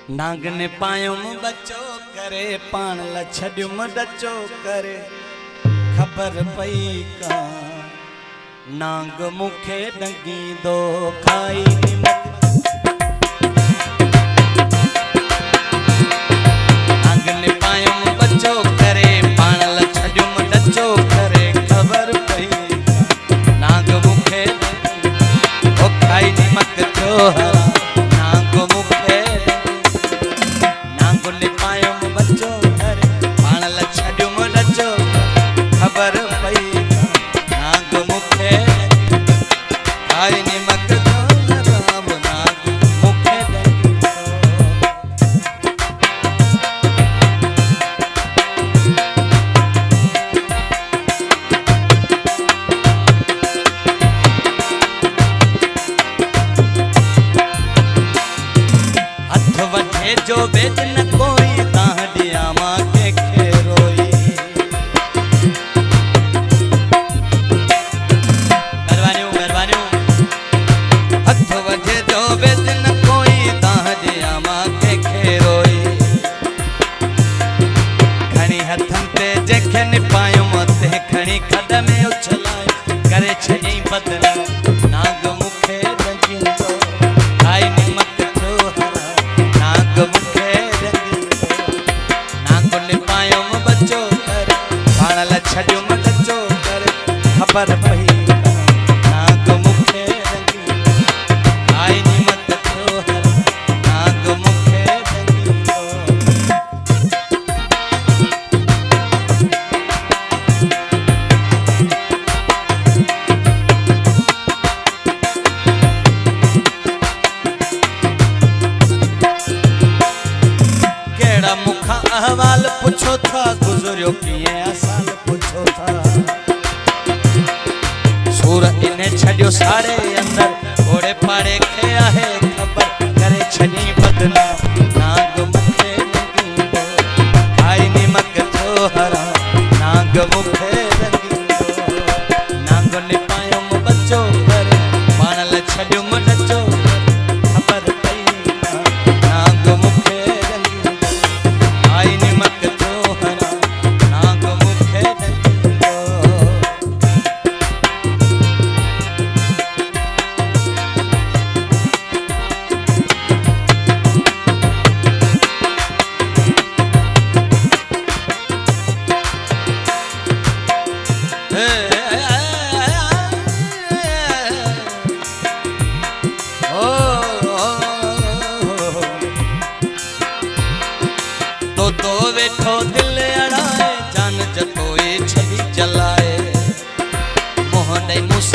नांग ने पायुम बचो करे पाण लछड्युम डचो करे खबर पई का नांग मुखे डंगी दो खाई नांग ने पायुम बचो करे पाण लछड्युम डचो करे खबर पई नांग मुखे ओ खाई निमक जो हरा नांग मुखे नांग ने पायुम बचो करे पाण लछड्युम डचो खबर पई नांग मुखे खाई निमक जो हरा नांग मुखे वठे जो बेद न कोई ताहडिया मां के खेरोई मेहरबानियों हथ वठे जो बेद न कोई ताहडिया मां के खेरोई खणी हथन ते जेखे न पायो मते खणी खड में उछलाए करे छई बदला नाग मुखे डंगिंदो खाई निमक जो हरा नाग मुखे डंगिंदो नाग ने पायुम बचो करे पाण लछड्युम डचो करे खबर पई नाग मुखे डंगिंदो खाई निमक जो हरा नाग मुखे डंगिंदो केड़ा मुखा अहवाल पुछो था गुजरियो किए आसान पुछो था सूर इन्हें छड़ियो सारे अंदर ओड़े पाड़े खे आहे खबर करे छनी बदला नाग मुखे डंगिंदो खाई निमक जो हरा नाग मुखे डंगिंदो नाग ने पायुम बचो करे पाण लछड्युम डचो खबर पई नाग मुखे खाई निमक जो हरा नाग मुखे डंगिंदो तो वेठो दिल अड़ाए जान जतोए छड़ी जलाए मोहन मुस